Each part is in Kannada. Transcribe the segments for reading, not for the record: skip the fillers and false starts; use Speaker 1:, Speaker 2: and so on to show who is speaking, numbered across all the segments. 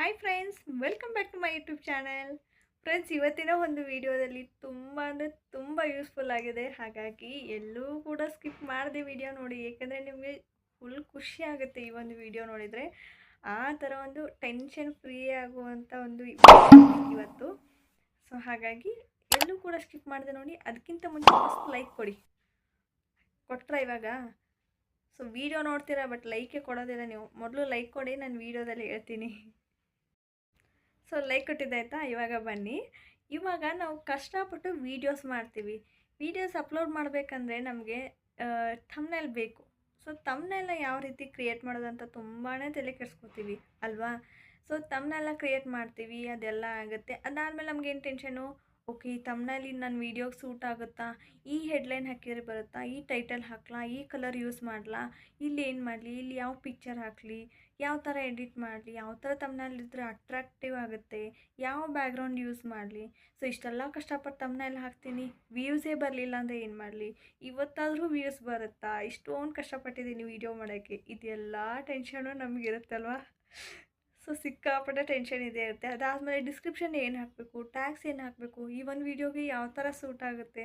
Speaker 1: Hi friends, welcome back to my YouTube channel. Friends, ಇವತ್ತಿನ ಒಂದು ವಿಡಿಯೋದಲ್ಲಿ ತುಂಬ ಯೂಸ್ಫುಲ್ ಆಗಿದೆ. ಹಾಗಾಗಿ ಎಲ್ಲೂ ಕೂಡ ಸ್ಕಿಪ್ ಮಾಡದೆ ವಿಡಿಯೋ ನೋಡಿ, ಏಕೆಂದರೆ ನಿಮಗೆ ಫುಲ್ ಖುಷಿ ಆಗುತ್ತೆ ಈ ಒಂದು ವಿಡಿಯೋ ನೋಡಿದರೆ. ಆ ಥರ ಒಂದು ಟೆನ್ಷನ್ ಫ್ರೀ ಆಗುವಂಥ ಒಂದು ಇವತ್ತು. ಸೊ ಹಾಗಾಗಿ ಎಲ್ಲೂ ಕೂಡ ಸ್ಕಿಪ್ ಮಾಡದೆ ನೋಡಿ. ಅದಕ್ಕಿಂತ ಮುಂಚೆ ಫಸ್ಟ್ ಲೈಕ್ ಕೊಟ್ರಾ ಇವಾಗ? ಸೊ ವಿಡಿಯೋ ನೋಡ್ತೀರಾ ಬಟ್ ಲೈಕೇ ಕೊಡೋದಿಲ್ಲ ನೀವು. ಮೊದಲು ಲೈಕ್ ಕೊಡಿ, ನಾನು ವಿಡಿಯೋದಲ್ಲಿ ಹೇಳ್ತೀನಿ. ಸೊ ಲೈಕ್ ಕೊಟ್ಟಿದ್ದಾಯ್ತಾ? ಇವಾಗ ಬನ್ನಿ. ಇವಾಗ ನಾವು ಕಷ್ಟಪಟ್ಟು ವೀಡಿಯೋಸ್ ಮಾಡ್ತೀವಿ. ವೀಡಿಯೋಸ್ ಅಪ್ಲೋಡ್ ಮಾಡಬೇಕಂದ್ರೆ ನಮಗೆ ಥಂಬ್ನೇಲ್ ಬೇಕು. ಸೊ ಥಂಬ್ನೇಲ್ನ ಯಾವ ರೀತಿ ಕ್ರಿಯೇಟ್ ಮಾಡೋದಂತ ತುಂಬಾ ತಲೆ ಕೆಡಿಸ್ಕೊತೀವಿ ಅಲ್ವಾ? ಸೊ ಥಂಬ್ನೇಲ್ನ ಕ್ರಿಯೇಟ್ ಮಾಡ್ತೀವಿ, ಅದೆಲ್ಲ ಆಗುತ್ತೆ. ಅದಾದಮೇಲೆ ನಮಗೇನು ಟೆನ್ಷನು, ಓಕೆ ಈ ಥಂಬ್ನೇಲ್ ನನ್ನ ವೀಡಿಯೋಗೆ ಸೂಟ್ ಆಗುತ್ತಾ, ಈ ಹೆಡ್ಲೈನ್ ಹಾಕಿದರೆ ಬರುತ್ತಾ, ಈ ಟೈಟಲ್ ಹಾಕ್ಲಾ, ಈ ಕಲರ್ ಯೂಸ್ ಮಾಡಲಾ, ಇಲ್ಲಿ ಏನು ಮಾಡಲಿ, ಇಲ್ಲಿ ಯಾವ ಪಿಕ್ಚರ್ ಹಾಕಲಿ, ಯಾವ ಥರ ಎಡಿಟ್ ಮಾಡಲಿ, ಯಾವ ಥರ ಥಂಬ್ನೇಲ್ ಇದ್ದರೆ ಅಟ್ರಾಕ್ಟಿವ್ ಆಗುತ್ತೆ, ಯಾವ ಬ್ಯಾಕ್ಗ್ರೌಂಡ್ ಯೂಸ್ ಮಾಡಲಿ. ಸೊ ಇಷ್ಟೆಲ್ಲ ಕಷ್ಟಪಟ್ಟು ಥಂಬ್ನೇಲ್ ಹಾಕ್ತೀನಿ, ವ್ಯೂಸೇ ಬರಲಿಲ್ಲ ಅಂದರೆ ಏನು ಮಾಡಲಿ, ಇವತ್ತಾದರೂ ವ್ಯೂಸ್ ಬರುತ್ತಾ, ಇಷ್ಟೊಂದು ಕಷ್ಟಪಟ್ಟಿದ್ದೀನಿ ವೀಡಿಯೋ ಮಾಡೋಕ್ಕೆ. ಇದೆಲ್ಲ ಟೆನ್ಷನು ನಮಗಿರುತ್ತಲ್ವ? ಸೊ ಸಿಕ್ಕಾಪಟ್ಟೆ ಟೆನ್ಷನ್ ಇದೇ ಇರುತ್ತೆ. ಅದಾದಮೇಲೆ ಡಿಸ್ಕ್ರಿಪ್ಷನ್ ಏನು ಹಾಕಬೇಕು, ಟ್ಯಾಗ್ಸ್ ಏನು ಹಾಕಬೇಕು, ಈ ಒಂದು ವೀಡಿಯೋಗೆ ಯಾವ ಥರ ಸೂಟ್ ಆಗುತ್ತೆ.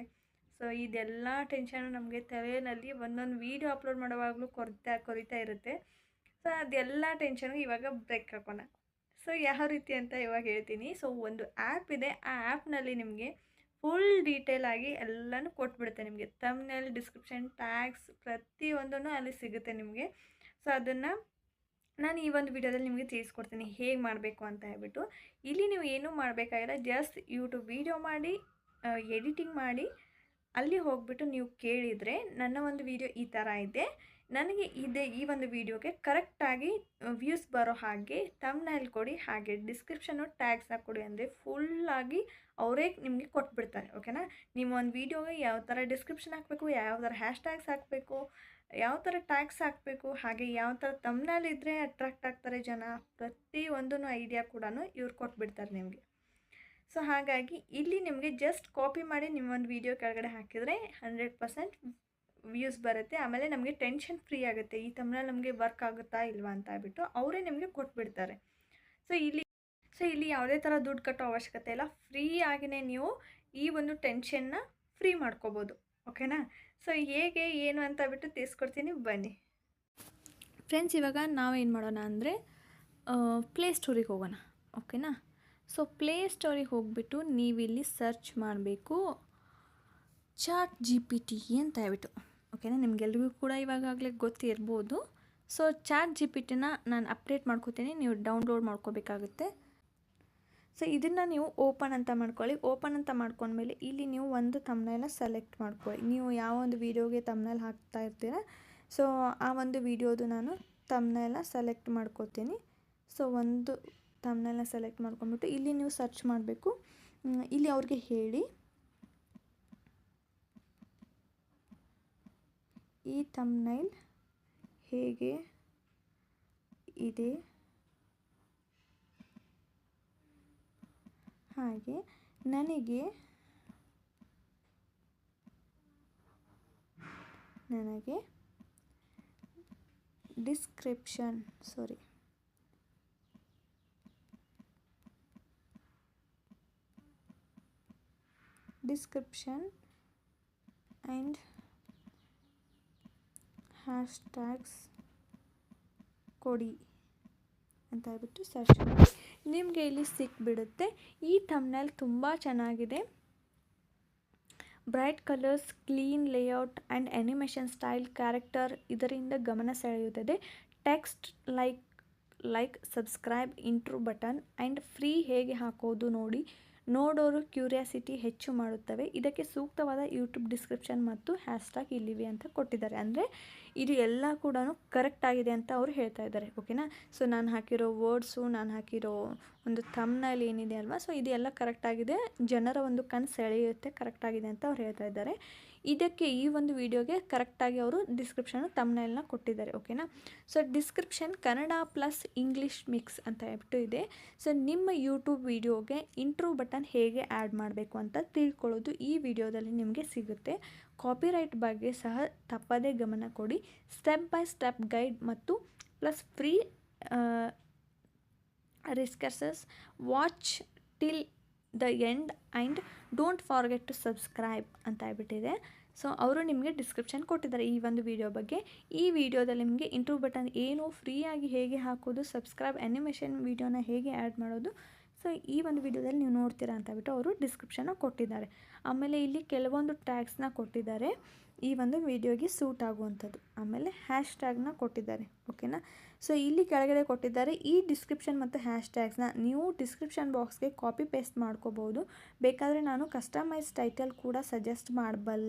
Speaker 1: ಸೊ ಇದೆಲ್ಲ ಟೆನ್ಷನು ನಮಗೆ ತಲೆಯಲ್ಲಿ ಒಂದೊಂದು ವೀಡಿಯೋ ಅಪ್ಲೋಡ್ ಮಾಡುವಾಗಲೂ ಕೊರಿತಾ ಇರುತ್ತೆ. ಸೊ ಅದೆಲ್ಲ ಟೆನ್ಷನ್ಗೆ ಇವಾಗ ಬ್ರೇಕ್ ಹಾಕೋಣ. ಸೊ ಯಾವ ರೀತಿ ಅಂತ ಇವಾಗ ಹೇಳ್ತೀನಿ. ಸೊ ಒಂದು ಆ್ಯಪ್ ಇದೆ, ಆ ಆ್ಯಪ್ನಲ್ಲಿ ನಿಮಗೆ ಫುಲ್ ಡೀಟೇಲ್ ಆಗಿ ಎಲ್ಲನೂ ಕೊಟ್ಬಿಡುತ್ತೆ. ನಿಮಗೆ ಥಂಬ್ನೇಲ್, ಡಿಸ್ಕ್ರಿಪ್ಷನ್, ಟ್ಯಾಗ್ಸ್ ಪ್ರತಿಯೊಂದೂ ಅಲ್ಲಿ ಸಿಗುತ್ತೆ ನಿಮಗೆ. ಸೊ ಅದನ್ನು ನಾನು ಈ ಒಂದು ವಿಡಿಯೋದಲ್ಲಿ ನಿಮಗೆ ತಿಳಿಸ್ಕೊಡ್ತೀನಿ ಹೇಗೆ ಮಾಡಬೇಕು ಅಂತ ಹೇಳ್ಬಿಟ್ಟು. ಇಲ್ಲಿ ನೀವು ಏನೂ ಮಾಡಬೇಕಾಗಿಲ್ಲ, ಜಸ್ಟ್ ಯೂಟ್ಯೂಬ್ ವೀಡಿಯೋ ಮಾಡಿ ಎಡಿಟಿಂಗ್ ಮಾಡಿ ಅಲ್ಲಿ ಹೋಗ್ಬಿಟ್ಟು ನೀವು ಕೇಳಿದರೆ ನನ್ನ ಒಂದು ವೀಡಿಯೋ ಈ ಥರ ಇದೆ, ನನಗೆ ಈ ಒಂದು ವೀಡಿಯೋಗೆ ಕರೆಕ್ಟಾಗಿ ವ್ಯೂಸ್ ಬರೋ ಹಾಗೆ ಥಂಬ್ನೇಲ್ ಕೊಡಿ, ಹಾಗೆ ಡಿಸ್ಕ್ರಿಪ್ಷನ್ನು ಟ್ಯಾಗ್ಸ್ನ ಕೊಡಿ ಅಂದರೆ ಫುಲ್ಲಾಗಿ ಅವರೇ ನಿಮಗೆ ಕೊಟ್ಬಿಡ್ತಾರೆ. ಓಕೆನಾ? ನಿಮ್ಮ ಒಂದು ವೀಡಿಯೋಗೆ ಯಾವ ಥರ ಡಿಸ್ಕ್ರಿಪ್ಷನ್ ಹಾಕಬೇಕು, ಯಾವ ಥರ ಹ್ಯಾಶ್ ಟ್ಯಾಗ್ಸ್ ಹಾಕಬೇಕು, ಯಾವ ಥರ ಟ್ಯಾಗ್ಸ್ ಹಾಕಬೇಕು, ಹಾಗೆ ಯಾವ ಥರ ಥಂಬ್ನೇಲ್ ಇದ್ದರೆ ಅಟ್ರಾಕ್ಟ್ ಆಗ್ತಾರೆ ಜನ, ಪ್ರತಿಯೊಂದೂ ಐಡಿಯಾ ಕೂಡ ಇವ್ರು ಕೊಟ್ಬಿಡ್ತಾರೆ ನಿಮಗೆ. ಸೊ ಹಾಗಾಗಿ ಇಲ್ಲಿ ನಿಮಗೆ ಜಸ್ಟ್ ಕಾಪಿ ಮಾಡಿ ನಿಮ್ಮ ಒಂದು ವೀಡಿಯೋ ಕೆಳಗಡೆ ಹಾಕಿದರೆ 100% ವ್ಯೂಸ್ ಬರುತ್ತೆ. ಆಮೇಲೆ ನಮಗೆ ಟೆನ್ಷನ್ ಫ್ರೀ ಆಗುತ್ತೆ, ಈ ಥಂಬ್ನೇಲ್ ನಮಗೆ ವರ್ಕ್ ಆಗುತ್ತಾ ಇಲ್ವಾ ಅಂತ ಹೇಳ್ಬಿಟ್ಟು ಅವರೇ ನಿಮಗೆ ಕೊಟ್ಬಿಡ್ತಾರೆ. ಸೊ ಇಲ್ಲಿ ಯಾವುದೇ ಥರ ದುಡ್ಡು ಕಟ್ಟೋ ಅವಶ್ಯಕತೆ ಇಲ್ಲ, ಫ್ರೀ ಆಗಿಯೇ ನೀವು ಈ ಒಂದು ಟೆನ್ಷನ್ನ ಫ್ರೀ ಮಾಡ್ಕೋಬೋದು. ಓಕೆನಾ? ಸೊ ಹೇಗೆ ಏನು ಅಂತ ಬಿಟ್ಟು ತಿಳಿಸ್ಕೊಡ್ತೀನಿ, ಬನ್ನಿ ಫ್ರೆಂಡ್ಸ್. ಇವಾಗ ನಾವೇನು ಮಾಡೋಣ ಅಂದರೆ ಪ್ಲೇಸ್ಟೋರಿಗೆ ಹೋಗೋಣ. ಓಕೆನಾ? ಸೊ ಪ್ಲೇಸ್ಟೋರಿಗೆ ಹೋಗಿಬಿಟ್ಟು ನೀವಿಲ್ಲಿ ಸರ್ಚ್ ಮಾಡಬೇಕು ChatGPT ಅಂತ ಹೇಳ್ಬಿಟ್ಟು. ಓಕೆನಾ? ನಿಮಗೆಲ್ರಿಗೂ ಕೂಡ ಇವಾಗಲೇ ಗೊತ್ತಿರ್ಬೋದು. ಸೊ ChatGPTನ ನಾನು ಅಪ್ಡೇಟ್ ಮಾಡ್ಕೋತೀನಿ, ನೀವು ಡೌನ್ಲೋಡ್ ಮಾಡ್ಕೋಬೇಕಾಗುತ್ತೆ. ಸೊ ಇದನ್ನು ನೀವು ಓಪನ್ ಅಂತ ಮಾಡ್ಕೊಳ್ಳಿ. ಓಪನ್ ಅಂತ ಮಾಡ್ಕೊಂಡ್ಮೇಲೆ ಇಲ್ಲಿ ನೀವು ಒಂದು ಥಂಬ್ನೇಲ್ನ ಸೆಲೆಕ್ಟ್ ಮಾಡ್ಕೊಳ್ಳಿ. ನೀವು ಯಾವ ಒಂದು ವೀಡಿಯೋಗೆ ಥಂಬ್ನೇಲ್ ಹಾಕ್ತಾ ಇರ್ತೀರ, ಸೊ ಆ ಒಂದು ವೀಡಿಯೋದು ನಾನು ಥಂಬ್ನೇಲ್ನ ಸೆಲೆಕ್ಟ್ ಮಾಡ್ಕೋತೀನಿ. ಸೊ ಒಂದು ಥಂಬ್ನೇಲ್ನ ಸೆಲೆಕ್ಟ್ ಮಾಡ್ಕೊಂಡ್ಬಿಟ್ಟು ಇಲ್ಲಿ ನೀವು ಸರ್ಚ್ ಮಾಡಬೇಕು. ಇಲ್ಲಿ ಅವ್ರಿಗೆ ಹೇಳಿ ಈ ಥಂಬ್ನೇಲ್ ಹೇಗೆ ಇದೆ, ಹಾಗೆ ನನಗೆ ಡಿಸ್ಕ್ರಿಪ್ಷನ್ ಆ್ಯಂಡ್ ಹ್ಯಾಶ್ ಟ್ಯಾಗ್ಸ್ ಕೊಡಿ ಅಂತ ಹೇಳ್ಬಿಟ್ಟು ಸರ್ಚ್ ಮಾಡಿ. ನಿಮಗೆ ಇಲ್ಲಿ ಸಿಕ್ಬಿಡುತ್ತೆ. ಈ ಥಂಬ್ನೇಲ್ ತುಂಬ ಚೆನ್ನಾಗಿದೆ. Bright colours, clean layout and animation style, character ಇದರಿಂದ ಗಮನ ಸೆಳೆಯುತ್ತದೆ. Text like subscribe, intro button and free ಹೇಗೆ ಹಾಕೋದು ನೋಡಿ, ನೋಡೋರು ಕ್ಯೂರಿಯಾಸಿಟಿ ಹೆಚ್ಚು ಮಾಡುತ್ತವೆ. ಇದಕ್ಕೆ ಸೂಕ್ತವಾದ ಯೂಟ್ಯೂಬ್ ಡಿಸ್ಕ್ರಿಪ್ಷನ್ ಮತ್ತು ಹ್ಯಾಶ್ಟ್ಯಾಗ್ ಇಲ್ಲಿವೆ ಅಂತ ಕೊಟ್ಟಿದ್ದಾರೆ. ಅಂದರೆ ಇದು ಎಲ್ಲ ಕೂಡ ಕರೆಕ್ಟ್ ಆಗಿದೆ ಅಂತ ಅವರು ಹೇಳ್ತಾ ಇದ್ದಾರೆ. ಓಕೆನಾ? ಸೊ ನಾನು ಹಾಕಿರೋ ವರ್ಡ್ಸು, ನಾನು ಹಾಕಿರೋ ಒಂದು ಥಂಬ್ನೇಲ್ ಏನಿದೆ ಅಲ್ವಾ, ಸೊ ಇದೆಲ್ಲ ಕರೆಕ್ಟಾಗಿದೆ, ಜನರ ಒಂದು ಕಣ್ಣು ಸೆಳೆಯುತ್ತೆ, ಕರೆಕ್ಟಾಗಿದೆ ಅಂತ ಅವ್ರು ಹೇಳ್ತಾ ಇದ್ದಾರೆ. ಇದಕ್ಕೆ ಈ ಒಂದು ವಿಡಿಯೋಗೆ ಕರೆಕ್ಟಾಗಿ ಅವರು ಡಿಸ್ಕ್ರಿಪ್ಷನು ಥಂಬ್ನೇಲ್ನ ಕೊಟ್ಟಿದ್ದಾರೆ. ಓಕೆನಾ? So description Kannada plus English mix ಅಂತ ಹೇಳ್ಬಿಟ್ಟು ಇದೆ. ಸೊ ನಿಮ್ಮ ಯೂಟ್ಯೂಬ್ ವಿಡಿಯೋಗೆ ಇಂಟ್ರೋ ಬಟನ್ ಹೇಗೆ ಆ್ಯಡ್ ಮಾಡಬೇಕು ಅಂತ ತಿಳ್ಕೊಳ್ಳೋದು ಈ ವಿಡಿಯೋದಲ್ಲಿ ನಿಮಗೆ ಸಿಗುತ್ತೆ. ಕಾಪಿರೈಟ್ ಬಗ್ಗೆ ಸಹ ತಪ್ಪದೇ ಗಮನ ಕೊಡಿ. ಸ್ಟೆಪ್ ಬೈ ಸ್ಟೆಪ್ ಗೈಡ್ ಮತ್ತು plus free resources watch till the end and don't forget to subscribe ಅಂತ ಹೇಳ್ಬಿಟ್ಟಿದೆ. ಸೊ ಅವರು ನಿಮಗೆ ಡಿಸ್ಕ್ರಿಪ್ಷನ್ ಕೊಟ್ಟಿದ್ದಾರೆ ಈ ಒಂದು ವಿಡಿಯೋ ಬಗ್ಗೆ. ಈ ವಿಡಿಯೋದಲ್ಲಿ ನಿಮಗೆ ಇಂಟ್ರೋ ಬಟನ್ ಏನು, ಫ್ರೀಯಾಗಿ ಹೇಗೆ ಹಾಕೋದು, ಸಬ್ಸ್ಕ್ರೈಬ್ ಆ್ಯನಿಮೇಷನ್ ವೀಡಿಯೋನ ಹೇಗೆ ಆ್ಯಡ್ ಮಾಡೋದು, ಸೊ ಈ ಒಂದು ವಿಡಿಯೋದಲ್ಲಿ ನೀವು ನೋಡ್ತೀರಾ ಅಂತ ಹೇಳ್ಬಿಟ್ಟು ಅವರು ಡಿಸ್ಕ್ರಿಪ್ಷನ್ನ ಕೊಟ್ಟಿದ್ದಾರೆ. ಆಮೇಲೆ ಇಲ್ಲಿ ಕೆಲವೊಂದು ಟ್ಯಾಗ್ಸ್ನ ಕೊಟ್ಟಿದ್ದಾರೆ ಈ ಒಂದು ವಿಡಿಯೋಗೆ ಸೂಟ್ ಆಗುವಂಥದ್ದು. ಆಮೇಲೆ ಹ್ಯಾಶ್ ಟ್ಯಾಗ್ನ ಕೊಟ್ಟಿದ್ದಾರೆ. ಓಕೆನಾ. ಸೊ ಇಲ್ಲಿ ಕೆಳಗಡೆ ಕೊಟ್ಟಿದ್ದಾರೆ ಈ ಡಿಸ್ಕ್ರಿಪ್ಷನ್ ಮತ್ತು ಹ್ಯಾಶ್ ಟ್ಯಾಗ್ಸ್ನ ನೀವು ಡಿಸ್ಕ್ರಿಪ್ಷನ್ ಬಾಕ್ಸ್ಗೆ ಕಾಪಿ ಪೇಸ್ಟ್ ಮಾಡ್ಕೋಬೋದು. ಬೇಕಾದರೆ ನಾನು ಕಸ್ಟಮೈಸ್ ಟೈಟಲ್ ಕೂಡ ಸಜೆಸ್ಟ್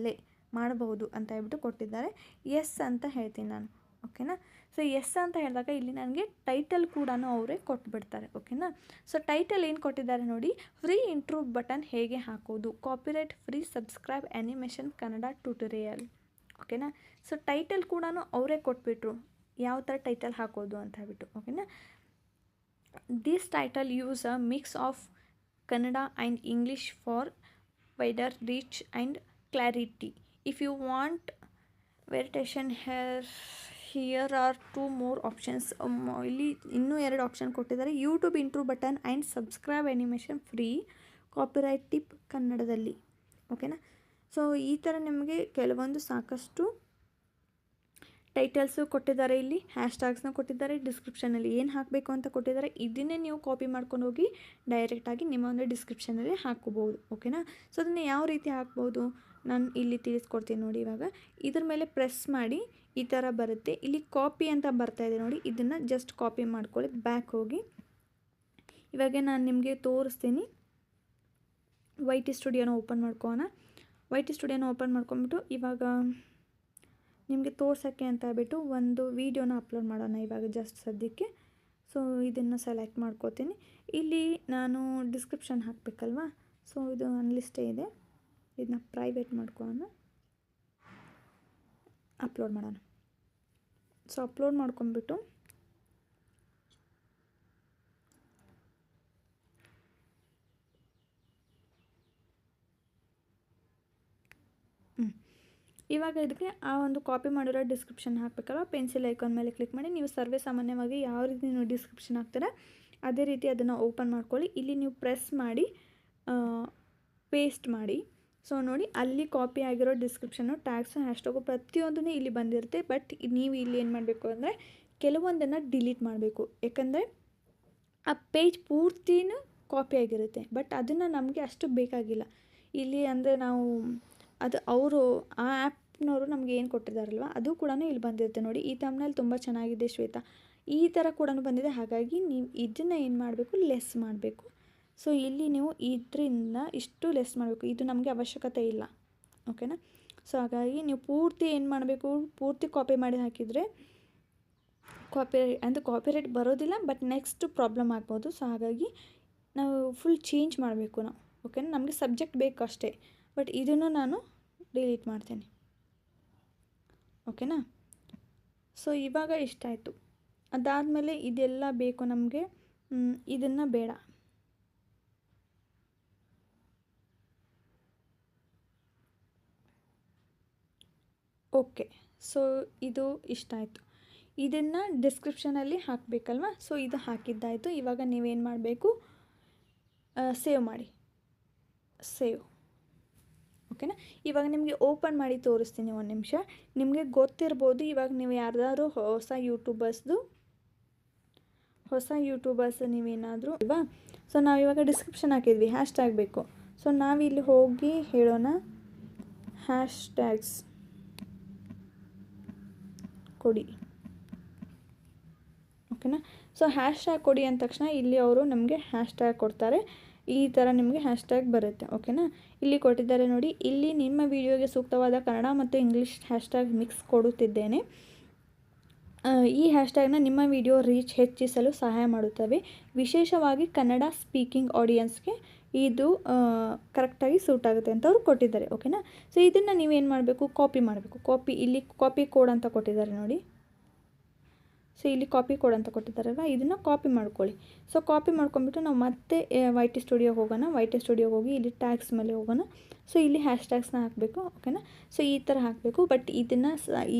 Speaker 1: ಮಾಡಬಹುದು ಅಂತ ಹೇಳ್ಬಿಟ್ಟು ಕೊಟ್ಟಿದ್ದಾರೆ. ಎಸ್ ಅಂತ ಹೇಳ್ತೀನಿ ನಾನು. ಓಕೆನಾ. ಸೊ ಎಸ್ ಅಂತ ಹೇಳಿದಾಗ ಇಲ್ಲಿ ನನಗೆ ಟೈಟಲ್ ಕೂಡ ಅವರೇ ಕೊಟ್ಬಿಡ್ತಾರೆ. ಓಕೆನಾ. ಸೊ ಟೈಟಲ್ ಏನು ಕೊಟ್ಟಿದ್ದಾರೆ ನೋಡಿ, ಫ್ರೀ ಇಂಟ್ರೋ ಬಟನ್ ಹೇಗೆ ಹಾಕೋದು, copyright free subscribe animation Kannada tutorial. ಓಕೆನಾ. ಸೊ ಟೈಟಲ್ ಕೂಡ ಅವರೇ ಕೊಟ್ಬಿಟ್ರು ಯಾವ ಥರ ಟೈಟಲ್ ಹಾಕೋದು ಅಂತ ಹೇಳ್ಬಿಟ್ಟು. ಓಕೆನಾ. This title use a mix of Kannada and English for wider reach and clarity. If you want variation here are 2 more options. ಇಲ್ಲಿ ಇನ್ನೂ 2 ಆಪ್ಷನ್ ಕೊಟ್ಟಿದ್ದಾರೆ. YouTube intro button and subscribe animation free, copyright tip ಕನ್ನಡದಲ್ಲಿ. ಓಕೆನಾ. ಸೊ ಈ ಥರ ನಿಮಗೆ ಕೆಲವೊಂದು ಸಾಕಷ್ಟು ಟೈಟಲ್ಸು ಕೊಟ್ಟಿದ್ದಾರೆ. ಇಲ್ಲಿ ಹ್ಯಾಶ್ ಟ್ಯಾಗ್ಸ್ನ ಕೊಟ್ಟಿದ್ದಾರೆ. ಡಿಸ್ಕ್ರಿಪ್ಷನಲ್ಲಿ ಏನು ಹಾಕಬೇಕು ಅಂತ ಕೊಟ್ಟಿದ್ದಾರೆ. ಇದನ್ನೇ ನೀವು ಕಾಪಿ ಮಾಡ್ಕೊಂಡು ಹೋಗಿ ಡೈರೆಕ್ಟಾಗಿ ನಿಮ್ಮ ಒಂದು ಡಿಸ್ಕ್ರಿಪ್ಷನಲ್ಲಿ ಹಾಕ್ಕೋಬೋದು. ಓಕೆನಾ. ಸೊ ಅದನ್ನು ಯಾವ ರೀತಿ ಹಾಕ್ಬೋದು ನಾನು ಇಲ್ಲಿ ತಿಳಿಸ್ಕೊಡ್ತೀನಿ ನೋಡಿ. ಇವಾಗ ಇದ್ರ ಮೇಲೆ ಪ್ರೆಸ್ ಮಾಡಿ ಈ ಥರ ಬರುತ್ತೆ. ಇಲ್ಲಿ ಕಾಪಿ ಅಂತ ಬರ್ತಾಯಿದೆ ನೋಡಿ, ಇದನ್ನು ಜಸ್ಟ್ ಕಾಪಿ ಮಾಡ್ಕೊಳ್ಳಿ. ಬ್ಯಾಕ್ ಹೋಗಿ ಇವಾಗ ನಾನು ನಿಮಗೆ ತೋರಿಸ್ತೀನಿ. ವೈಟಿ ಸ್ಟುಡಿಯೋನ ಓಪನ್ ಮಾಡ್ಕೊಳ್ಳೋಣ. ವೈಟಿ ಸ್ಟುಡಿಯೋನ ಓಪನ್ ಮಾಡ್ಕೊಂಬಿಟ್ಟು ಇವಾಗ ನಿಮಗೆ ತೋರ್ಸೋಕ್ಕೆ ಅಂತ ಹೇಳ್ಬಿಟ್ಟು ಒಂದು ವೀಡಿಯೋನ ಅಪ್ಲೋಡ್ ಮಾಡೋಣ ಇವಾಗ ಜಸ್ಟ್ ಸದ್ಯಕ್ಕೆ. ಸೊ ಇದನ್ನು ಸೆಲೆಕ್ಟ್ ಮಾಡ್ಕೋತೀನಿ. ಇಲ್ಲಿ ನಾನು ಡಿಸ್ಕ್ರಿಪ್ಷನ್ ಹಾಕಬೇಕಲ್ವಾ. ಸೊ ಇದು ಅನ್ಲಿಸ್ಟೇ ಇದೆ, ಇದನ್ನ ಪ್ರೈವೇಟ್ ಮಾಡ್ಕೊಳ್ಳೋಣ, ಅಪ್ಲೋಡ್ ಮಾಡೋಣ. ಸೊ ಅಪ್ಲೋಡ್ ಮಾಡ್ಕೊಂಬಿಟ್ಟು ಇವಾಗ ಇದಕ್ಕೆ ಆ ಒಂದು ಕಾಪಿ ಮಾಡಿರೋ ಡಿಸ್ಕ್ರಿಪ್ಷನ್ ಹಾಕಬೇಕಲ್ಲ, ಪೆನ್ಸಿಲ್ ಐಕಾನ್ ಮೇಲೆ ಕ್ಲಿಕ್ ಮಾಡಿ ನೀವು ಸರ್ವೇ ಸಾಮಾನ್ಯವಾಗಿ ಯಾವ ರೀತಿ ನೀವು ಡಿಸ್ಕ್ರಿಪ್ಷನ್ ಹಾಕ್ತೀರಾ ಅದೇ ರೀತಿ ಅದನ್ನು ಓಪನ್ ಮಾಡ್ಕೊಳ್ಳಿ. ಇಲ್ಲಿ ನೀವು ಪ್ರೆಸ್ ಮಾಡಿ ಪೇಸ್ಟ್ ಮಾಡಿ. ಸೊ ನೋಡಿ ಅಲ್ಲಿ ಕಾಪಿ ಆಗಿರೋ ಡಿಸ್ಕ್ರಿಪ್ಷನ್ನು, ಟ್ಯಾಗ್ಸು, ಹ್ಯಾಶ್ಟ್ಯಾಗು ಪ್ರತಿಯೊಂದೂ ಇಲ್ಲಿ ಬಂದಿರುತ್ತೆ. ಬಟ್ ನೀವು ಇಲ್ಲಿ ಏನು ಮಾಡಬೇಕು ಅಂದರೆ ಕೆಲವೊಂದನ್ನು ಡಿಲೀಟ್ ಮಾಡಬೇಕು. ಯಾಕಂದರೆ ಆ ಪೇಜ್ ಪೂರ್ತಿನೂ ಕಾಪಿ ಆಗಿರುತ್ತೆ. ಬಟ್ ಅದನ್ನು ನಮಗೆ ಅಷ್ಟು ಬೇಕಾಗಿಲ್ಲ ಇಲ್ಲಿ. ಅಂದರೆ ನಾವು ಅದು ಅವರು ಆ ಆ್ಯಪ್ನವರು ನಮಗೆ ಏನು ಕೊಟ್ಟಿದ್ದಾರಲ್ವ ಅದು ಕೂಡ ಇಲ್ಲಿ ಬಂದಿರುತ್ತೆ ನೋಡಿ. ಈ ಥಂಬ್ನೇಲ್ ತುಂಬ ಚೆನ್ನಾಗಿದೆ ಶ್ವೇತಾ, ಈ ಥರ ಕೂಡ ಬಂದಿದೆ. ಹಾಗಾಗಿ ನೀವು ಇದನ್ನು ಏನು ಮಾಡಬೇಕು, ಲೆಸ್ ಮಾಡಬೇಕು. ಸೊ ಇಲ್ಲಿ ನೀವು ಇದರಿಂದ ಇಷ್ಟು ಲೆಸ್ ಮಾಡಬೇಕು, ಇದು ನಮಗೆ ಅವಶ್ಯಕತೆ ಇಲ್ಲ. ಓಕೆನಾ. ಸೊ ಹಾಗಾಗಿ ನೀವು ಪೂರ್ತಿ ಏನು ಮಾಡಬೇಕು, ಪೂರ್ತಿ ಕಾಪಿ ಮಾಡಿ ಹಾಕಿದರೆ ಕಾಪಿರೈಟ್ ಬರೋದಿಲ್ಲ, ಬಟ್ ನೆಕ್ಸ್ಟ್ ಪ್ರಾಬ್ಲಮ್ ಆಗ್ಬೋದು. ಸೊ ಹಾಗಾಗಿ ನಾವು ಫುಲ್ ಚೇಂಜ್ ಮಾಡಬೇಕು ನಾವು. ಓಕೆನಾ. ನಮಗೆ ಸಬ್ಜೆಕ್ಟ್ ಬೇಕು ಅಷ್ಟೇ, ಬಟ್ ಇದನ್ನು ನಾನು ಡಿಲೀಟ್ ಮಾಡ್ತೇನೆ. ಓಕೆನಾ. ಸೊ ಇವಾಗ ಇಷ್ಟ ಆಯಿತು. ಅದಾದಮೇಲೆ ಇದೆಲ್ಲ ಬೇಕು ನಮಗೆ, ಇದನ್ನು ಬೇಡ. ಓಕೆ. ಸೊ ಇದು ಇಷ್ಟ ಆಯಿತು. ಇದನ್ನು ಡಿಸ್ಕ್ರಿಪ್ಷನಲ್ಲಿ ಹಾಕಬೇಕಲ್ವ. ಸೊ ಇದು ಹಾಕಿದ್ದಾಯಿತು. ಇವಾಗ ನೀವೇನು ಮಾಡಬೇಕು, ಸೇವ್ ಮಾಡಿ. ಸೇವ್. ಓಕೆನಾ. ಇವಾಗ ನಿಮಗೆ ಓಪನ್ ಮಾಡಿ ತೋರಿಸ್ತೀನಿ ಒಂದು ನಿಮಿಷ. ನಿಮಗೆ ಗೊತ್ತಿರ್ಬೋದು, ಇವಾಗ ನೀವು ಯಾರ್ದಾದ್ರು ಹೊಸ ಯೂಟ್ಯೂಬರ್ಸ್ ನೀವೇನಾದರೂ ಅಲ್ವಾ. ಸೊ ನಾವಿವಾಗ ಡಿಸ್ಕ್ರಿಪ್ಷನ್ ಹಾಕಿದ್ವಿ, ಹ್ಯಾಶ್ ಟ್ಯಾಗ್ ಬೇಕು. ಸೊ ನಾವಿಲ್ಲಿ ಹೋಗಿ ಹೇಳೋಣ ಹ್ಯಾಶ್ ಟ್ಯಾಗ್ಸ್ ಕೊಡಿ. ಓಕೆನಾ. ಸೊ ಹ್ಯಾಶ್ ಟ್ಯಾಗ್ ಕೊಡಿ ಅಂದ ತಕ್ಷಣ ಇಲ್ಲಿ ಅವರು ನಮಗೆ ಹ್ಯಾಶ್ ಟ್ಯಾಗ್ ಕೊಡ್ತಾರೆ. ಈ ಥರ ನಿಮಗೆ ಹ್ಯಾಶ್ ಟ್ಯಾಗ್ ಬರುತ್ತೆ. ಓಕೆನಾ. ಇಲ್ಲಿ ಕೊಟ್ಟಿದ್ದಾರೆ ನೋಡಿ, ಇಲ್ಲಿ ನಿಮ್ಮ ವಿಡಿಯೋಗೆ ಸೂಕ್ತವಾದ ಕನ್ನಡ ಮತ್ತು ಇಂಗ್ಲೀಷ್ ಹ್ಯಾಶ್ ಟ್ಯಾಗ್ ಮಿಕ್ಸ್ ಕೊಡುತ್ತಿದ್ದೇನೆ. ಈ ಹ್ಯಾಶ್ ಟ್ಯಾಗ್ನ ನಿಮ್ಮ ವಿಡಿಯೋ ರೀಚ್ ಹೆಚ್ಚಿಸಲು ಸಹಾಯ ಮಾಡುತ್ತವೆ. ವಿಶೇಷವಾಗಿ ಕನ್ನಡ ಸ್ಪೀಕಿಂಗ್ ಆಡಿಯನ್ಸ್ಗೆ ಇದು ಕರೆಕ್ಟಾಗಿ ಸೂಟ್ ಆಗುತ್ತೆ ಅಂತ ಅವರು ಕೊಟ್ಟಿದ್ದಾರೆ. ಓಕೆನಾ. ಸೊ ಇದನ್ನು ನೀವೇನು ಮಾಡಬೇಕು, ಕಾಪಿ ಮಾಡಬೇಕು. ಇಲ್ಲಿ ಕಾಪಿ ಕೋಡ್ ಅಂತ ಕೊಟ್ಟಿದ್ದಾರೆ ನೋಡಿ. ಸೊ ಇಲ್ಲಿ ಕಾಪಿ ಕೋಡ್ ಅಂತ ಕೊಟ್ಟಿದ್ದಾರಲ್ವ, ಇದನ್ನು ಕಾಪಿ ಮಾಡ್ಕೊಳ್ಳಿ. ಸೊ ಕಾಪಿ ಮಾಡ್ಕೊಂಬಿಟ್ಟು ನಾವು ಮತ್ತೆ ವೈಟಿ ಸ್ಟುಡಿಯೋಗೆ ಹೋಗೋಣ. ವೈಟಿ ಸ್ಟುಡಿಯೋಗೆ ಹೋಗಿ ಇಲ್ಲಿ ಟ್ಯಾಗ್ಸ್ ಮೇಲೆ ಹೋಗೋಣ. ಸೊ ಇಲ್ಲಿ ಹ್ಯಾಶ್ ಟ್ಯಾಗ್ಸ್ನ ಹಾಕಬೇಕು. ಓಕೆನಾ. ಸೊ ಈ ಥರ ಹಾಕಬೇಕು. ಬಟ್ ಇದನ್ನು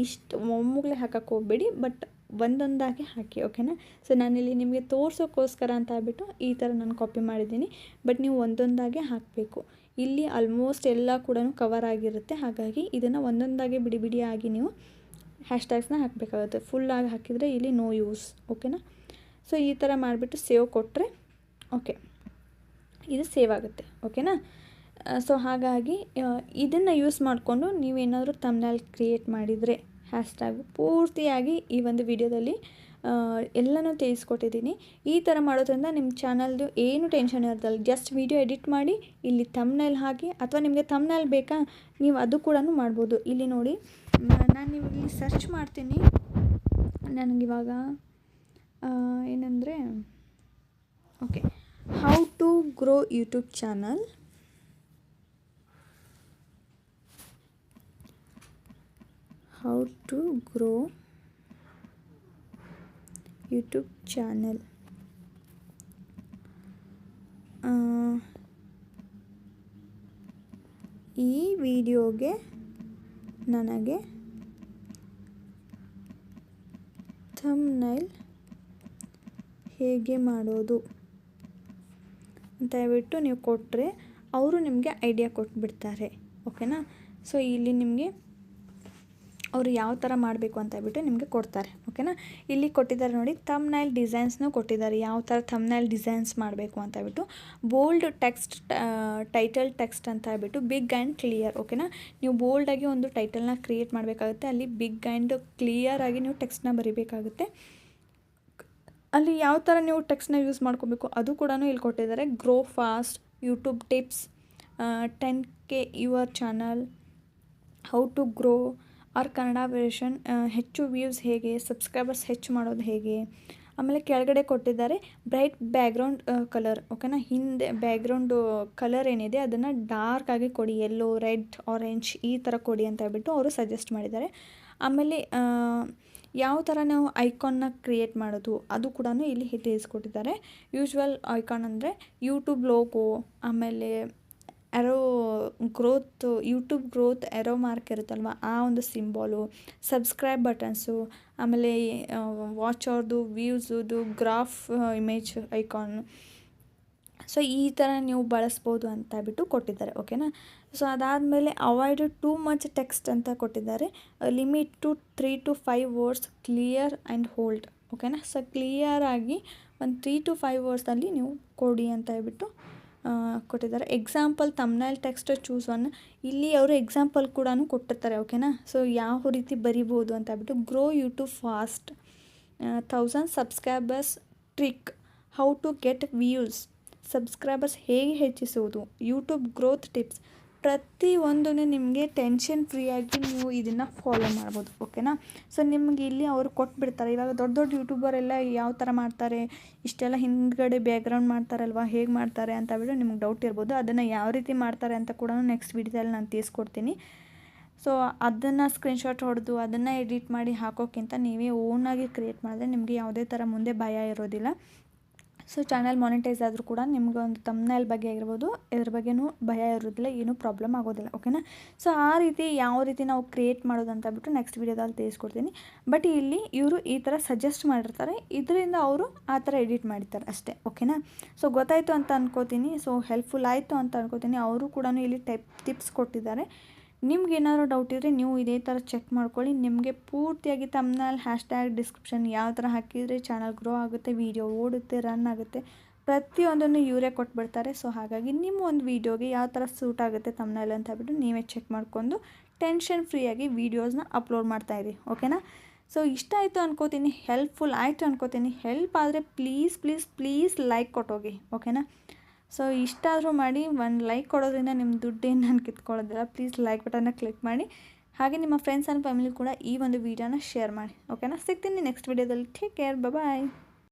Speaker 1: ಇಷ್ಟು ಒಮ್ಮೆಗಲೇ ಹಾಕಕ್ಕೆ ಹೋಗಬೇಡಿ. ಬಟ್ ಒಂದೊಂದಾಗಿ ಹಾಕಿ, ಓಕೆನಾ. ಸೊ ನಾನಿಲ್ಲಿ ನಿಮಗೆ ತೋರಿಸೋಕ್ಕೋಸ್ಕರ ಅಂತ ಹೇಳ್ಬಿಟ್ಟು ಈ ಥರ ನಾನು ಕಾಪಿ ಮಾಡಿದ್ದೀನಿ. ಬಟ್ ನೀವು ಒಂದೊಂದಾಗೆ ಹಾಕಬೇಕು. ಇಲ್ಲಿ ಆಲ್ಮೋಸ್ಟ್ ಎಲ್ಲ ಕೂಡ ಕವರ್ ಆಗಿರುತ್ತೆ. ಹಾಗಾಗಿ ಇದನ್ನು ಒಂದೊಂದಾಗಿ ಬಿಡಿ ಬಿಡಿಯಾಗಿ ನೀವು ಹ್ಯಾಶ್ಟ್ಯಾಗ್ಸ್ನ ಹಾಕಬೇಕಾಗುತ್ತೆ. ಫುಲ್ಲಾಗಿ ಹಾಕಿದರೆ ಇಲ್ಲಿ ನೋ ಯೂಸ್, ಓಕೆನಾ. ಸೊ ಈ ಥರ ಮಾಡಿಬಿಟ್ಟು ಸೇವ್ ಕೊಟ್ಟರೆ ಓಕೆ, ಇದು ಸೇವ್ ಆಗುತ್ತೆ, ಓಕೆನಾ. ಸೊ ಹಾಗಾಗಿ ಇದನ್ನು ಯೂಸ್ ಮಾಡಿಕೊಂಡು ನೀವೇನಾದರೂ ಥಂಬ್ನೇಲ್ ಕ್ರಿಯೇಟ್ ಮಾಡಿದರೆ ಹ್ಯಾಶ್ಟ್ಯಾಗು ಪೂರ್ತಿಯಾಗಿ ಈ ಒಂದು ವಿಡಿಯೋದಲ್ಲಿ ಎಲ್ಲನೂ ತಿಳಿಸ್ಕೊಟ್ಟಿದ್ದೀನಿ. ಈ ಥರ ಮಾಡೋದ್ರಿಂದ ನಿಮ್ಮ ಚಾನಲ್ದು ಏನು ಟೆನ್ಷನ್ ಇರೋದಲ್ಲ. ಜಸ್ಟ್ ವಿಡಿಯೋ ಎಡಿಟ್ ಮಾಡಿ ಇಲ್ಲಿ ಥಂಬ್ನೇಲ್ ಹಾಕಿ, ಅಥವಾ ನಿಮಗೆ ಥಂಬ್ನೇಲ್ ಬೇಕಾ ನೀವು ಅದು ಕೂಡ ಮಾಡ್ಬೋದು. ಇಲ್ಲಿ ನೋಡಿ, ನಾನು ಇಲ್ಲಿ ಸರ್ಚ್ ಮಾಡ್ತೀನಿ. ನನಗಿವಾಗ ಏನಂದರೆ okay, how to grow YouTube channel, how to grow YouTube channel. ಈ ವಿಡಿಯೋಗೆ ನನಗೆ ಥಂಬ್ನೇಲ್ ಹೇಗೆ ಮಾಡೋದು ಅಂತ ಹೇಳ್ಬಿಟ್ಟು ನೀವು ಕೊಟ್ಟರೆ ಅವರು ನಿಮಗೆ ಐಡಿಯಾ ಕೊಟ್ಬಿಡ್ತಾರೆ, ಓಕೆನಾ. ಸೊ ಇಲ್ಲಿ ನಿಮಗೆ ಅವರು ಯಾವ ಥರ ಮಾಡಬೇಕು ಅಂತ ಹೇಳ್ಬಿಟ್ಟು ನಿಮಗೆ ಕೊಡ್ತಾರೆ, ಓಕೆನಾ. ಇಲ್ಲಿ ಕೊಟ್ಟಿದ್ದಾರೆ ನೋಡಿ, ಥಂಬ್ನೇಲ್ ಡಿಸೈನ್ಸ್ನೂ ಕೊಟ್ಟಿದ್ದಾರೆ, ಯಾವ ಥರ ಥಂಬ್ನೇಲ್ ಡಿಸೈನ್ಸ್ ಮಾಡಬೇಕು ಅಂತ ಹೇಳ್ಬಿಟ್ಟು. ಬೋಲ್ಡ್ ಟೆಕ್ಸ್ಟ್, ಟೈಟಲ್ ಟೆಕ್ಸ್ಟ್ ಅಂತ ಹೇಳ್ಬಿಟ್ಟು ಬಿಗ್ ಆ್ಯಂಡ್ ಕ್ಲಿಯರ್, ಓಕೆನಾ. ನೀವು ಬೋಲ್ಡಾಗಿ ಒಂದು ಟೈಟಲ್ನ ಕ್ರಿಯೇಟ್ ಮಾಡಬೇಕಾಗುತ್ತೆ. ಅಲ್ಲಿ ಬಿಗ್ ಆ್ಯಂಡ್ ಕ್ಲಿಯರಾಗಿ ನೀವು ಟೆಕ್ಸ್ಟ್ನ ಬರೀಬೇಕಾಗುತ್ತೆ. ಅಲ್ಲಿ ಯಾವ ಥರ ನೀವು ಟೆಕ್ಸ್ಟ್ನ ಯೂಸ್ ಮಾಡ್ಕೋಬೇಕು ಅದು ಕೂಡ ಇಲ್ಲಿ ಕೊಟ್ಟಿದ್ದಾರೆ. Grow fast, YouTube tips, 10K your channel, how to grow our Kannada version, ಹೆಚ್ಚು ವ್ಯೂಸ್ ಹೇಗೆ, ಸಬ್ಸ್ಕ್ರೈಬರ್ಸ್ ಹೆಚ್ಚು ಮಾಡೋದು ಹೇಗೆ. ಆಮೇಲೆ ಕೆಳಗಡೆ ಕೊಟ್ಟಿದ್ದಾರೆ ಬ್ರೈಟ್ ಬ್ಯಾಕ್ಗ್ರೌಂಡ್ ಕಲರ್, ಓಕೆನಾ. ಹಿಂದೆ ಬ್ಯಾಕ್ಗ್ರೌಂಡು ಕಲರ್ ಏನಿದೆ ಅದನ್ನು ಡಾರ್ಕ್ ಆಗಿ ಕೊಡಿ, ಯೆಲ್ಲೋ, ರೆಡ್, ಆರೆಂಜ್ ಈ ಥರ ಕೊಡಿ ಅಂತ ಹೇಳ್ಬಿಟ್ಟು ಅವರು ಸಜೆಸ್ಟ್ ಮಾಡಿದ್ದಾರೆ. ಆಮೇಲೆ ಯಾವ ಥರ ನಾವು ಐಕಾನ್ನ ಕ್ರಿಯೇಟ್ ಮಾಡೋದು ಅದು ಕೂಡ ಇಲ್ಲಿ ತಿಳಿಸ್ಕೊಟ್ಟಿದ್ದಾರೆ. ಯೂಶ್ವಲ್ ಐಕಾನ್ ಅಂದರೆ ಯೂಟ್ಯೂಬ್ ಲೋಗೋ, ಆಮೇಲೆ arrow growth, YouTube growth arrow mark ಇರುತ್ತಲ್ವ ಆ ಒಂದು ಸಿಂಬಾಲು, ಸಬ್ಸ್ಕ್ರೈಬ್ ಬಟನ್ಸು, ಆಮೇಲೆ ವಾಚ್ ಅವ್ರದ್ದು ವ್ಯೂಸದು ಗ್ರಾಫ್ ಇಮೇಜ್ ಐಕಾನ್. ಸೊ ಈ ಥರ ನೀವು ಬಳಸ್ಬೋದು ಅಂತ ಬಿಟ್ಟು ಕೊಟ್ಟಿದ್ದಾರೆ, ಓಕೆನಾ. ಸೊ ಅದಾದಮೇಲೆ ಅವಾಯ್ಡ್ ಟೂ ಮಚ್ ಟೆಕ್ಸ್ಟ್ ಅಂತ ಕೊಟ್ಟಿದ್ದಾರೆ. Limit to 3 to 5 words, clear and hold, ಓಕೆನಾ. ಸೊ ಕ್ಲಿಯರಾಗಿ ಒಂದು 3 to 5 wordsನಲ್ಲಿ ನೀವು ಕೊಡಿ ಅಂತ ಹೇಳ್ಬಿಟ್ಟು ಕೊಟ್ಟಿದ್ದಾರೆ. Example thumbnail text choose one, ಇಲ್ಲಿ ಅವರು ಎಕ್ಸಾಂಪಲ್ ಕೂಡ ಕೊಟ್ಟಿರ್ತಾರೆ, ಓಕೆನಾ. ಸೊ ಯಾವ ರೀತಿ ಬರಿಬೋದು ಅಂತ ಹೇಳ್ಬಿಟ್ಟು. Grow YouTube fast, 1000 subscribers trick, how to get views, subscribers ಹೇಗೆ ಹೆಚ್ಚಿಸುವುದು, ಯೂಟ್ಯೂಬ್ ಗ್ರೋತ್ ಟಿಪ್ಸ್. ಪ್ರತಿಯೊಂದೂ ನಿಮಗೆ ಟೆನ್ಷನ್ ಫ್ರೀಯಾಗಿ ನೀವು ಇದನ್ನು ಫಾಲೋ ಮಾಡ್ಬೋದು, ಓಕೆನಾ. ಸೊ ನಿಮಗೆ ಇಲ್ಲಿ ಅವರು ಕೊಟ್ಬಿಡ್ತಾರೆ. ಇವಾಗ ದೊಡ್ಡ ದೊಡ್ಡ ಯೂಟ್ಯೂಬರೆಲ್ಲ ಯಾವ ಥರ ಮಾಡ್ತಾರೆ, ಇಷ್ಟೆಲ್ಲ ಹಿಂದ್ಗಡೆ ಬ್ಯಾಕ್ಗ್ರೌಂಡ್ ಮಾಡ್ತಾರಲ್ವ, ಹೇಗೆ ಮಾಡ್ತಾರೆ ಅಂತ ಹೇಳ್ಬಿಟ್ಟು ನಿಮ್ಗೆ ಡೌಟ್ ಇರ್ಬೋದು. ಅದನ್ನು ಯಾವ ರೀತಿ ಮಾಡ್ತಾರೆ ಅಂತ ಕೂಡ ನೆಕ್ಸ್ಟ್ ವಿಡಿಯೋದಲ್ಲಿ ನಾನು ತಿಳಿಸ್ಕೊಡ್ತೀನಿ. ಸೊ ಅದನ್ನು ಸ್ಕ್ರೀನ್ಶಾಟ್ ಹೊಡೆದು ಅದನ್ನು ಎಡಿಟ್ ಮಾಡಿ ಹಾಕೋಕ್ಕಿಂತ ನೀವೇ ಓನಾಗಿ ಕ್ರಿಯೇಟ್ ಮಾಡಿದ್ರೆ ನಿಮಗೆ ಯಾವುದೇ ಥರ ಮುಂದೆ ಭಯ ಇರೋದಿಲ್ಲ. ಸೊ ಚಾನಲ್ ಮಾನಿಟೈಸ್ ಆದರೂ ಕೂಡ ನಿಮ್ಗೆ ಒಂದು ಥಂಬ್ನೇಲ್ ಬಗ್ಗೆ ಆಗಿರ್ಬೋದು, ಇದ್ರ ಬಗ್ಗೆನೂ ಭಯ ಇರೋದಿಲ್ಲ, ಏನೂ ಪ್ರಾಬ್ಲಮ್ ಆಗೋದಿಲ್ಲ, ಓಕೆನಾ. ಸೊ ಆ ರೀತಿ ಯಾವ ರೀತಿ ನಾವು ಕ್ರಿಯೇಟ್ ಮಾಡೋದು ಅಂತ ಬಿಟ್ಟು ನೆಕ್ಸ್ಟ್ ವೀಡಿಯೋದಲ್ಲಿ ತಿಳಿಸ್ಕೊಡ್ತೀನಿ. ಬಟ್ ಇಲ್ಲಿ ಇವರು ಈ ಥರ ಸಜೆಸ್ಟ್ ಮಾಡಿರ್ತಾರೆ, ಇದರಿಂದ ಅವರು ಆ ಥರ ಎಡಿಟ್ ಮಾಡಿರ್ತಾರೆ ಅಷ್ಟೇ, ಓಕೆನಾ. ಸೊ ಗೊತ್ತಾಯಿತು ಅಂತ ಅನ್ಕೋತೀನಿ. ಸೊ ಹೆಲ್ಪ್ಫುಲ್ ಆಯಿತು ಅಂತ ಅನ್ಕೋತೀನಿ. ಅವರು ಕೂಡ ಇಲ್ಲಿ ಟಿಪ್ಸ್ ಕೊಟ್ಟಿದ್ದಾರೆ. ನಿಮ್ಗೆ ಏನಾದರೂ ಡೌಟ್ ಇದ್ದರೆ ನೀವು ಇದೇ ಥರ ಚೆಕ್ ಮಾಡ್ಕೊಳ್ಳಿ. ನಿಮಗೆ ಪೂರ್ತಿಯಾಗಿ ಥಂಬ್ನೇಲ್, ಹ್ಯಾಶ್ಟ್ಯಾಗ್, ಡಿಸ್ಕ್ರಿಪ್ಷನ್ ಯಾವ ಥರ ಹಾಕಿದರೆ ಚಾನಲ್ ಗ್ರೋ ಆಗುತ್ತೆ, ವೀಡಿಯೋ ಓಡುತ್ತೆ, ರನ್ ಆಗುತ್ತೆ, ಪ್ರತಿಯೊಂದನ್ನು ಇವರೇ ಕೊಟ್ಬಿಡ್ತಾರೆ. ಸೊ ಹಾಗಾಗಿ ನಿಮ್ಮ ಒಂದು ವೀಡಿಯೋಗೆ ಯಾವ ಥರ ಸೂಟ್ ಆಗುತ್ತೆ ಥಂಬ್ನೇಲ್ ಅಂತ ಹೇಳ್ಬಿಟ್ಟು ನೀವೇ ಚೆಕ್ ಮಾಡ್ಕೊಂಡು ಟೆನ್ಷನ್ ಫ್ರೀಯಾಗಿ ವೀಡಿಯೋಸ್ನ ಅಪ್ಲೋಡ್ ಮಾಡ್ತಾಯಿರಿ, ಓಕೆನಾ. ಸೊ ಇಷ್ಟ ಆಯಿತು ಅನ್ಕೋತೀನಿ, ಹೆಲ್ಪ್ಫುಲ್ ಆಯಿತು ಅನ್ಕೋತೀನಿ. ಹೆಲ್ಪ್ ಆದರೆ ಪ್ಲೀಸ್ ಲೈಕ್ ಕೊಟ್ಟೋಗಿ, ಓಕೆನಾ. ಸೊ ಇಷ್ಟ ಆದರೂ ಮಾಡಿ, ಒಂದು ಲೈಕ್ ಕೊಡೋದ್ರಿಂದ ನಿಮ್ಮ ದುಡ್ಡೇನು ನಾನು ಕಿತ್ಕೊಳ್ಳೋದಿಲ್ಲ. ಪ್ಲೀಸ್ ಲೈಕ್ ಬಟನ್ನ ಕ್ಲಿಕ್ ಮಾಡಿ. ಹಾಗೆ ನಿಮ್ಮ ಫ್ರೆಂಡ್ಸ್ ಆ್ಯಂಡ್ ಫ್ಯಾಮಿಲಿ ಕೂಡ ಈ ಒಂದು ವೀಡಿಯೋನ ಶೇರ್ ಮಾಡಿ, ಓಕೆನಾ. ಸಿಗ್ತೀನಿ ನೆಕ್ಸ್ಟ್ ವೀಡಿಯೋದಲ್ಲಿ. ಟೇಕ್ ಕೇರ್, ಬಾಯ್.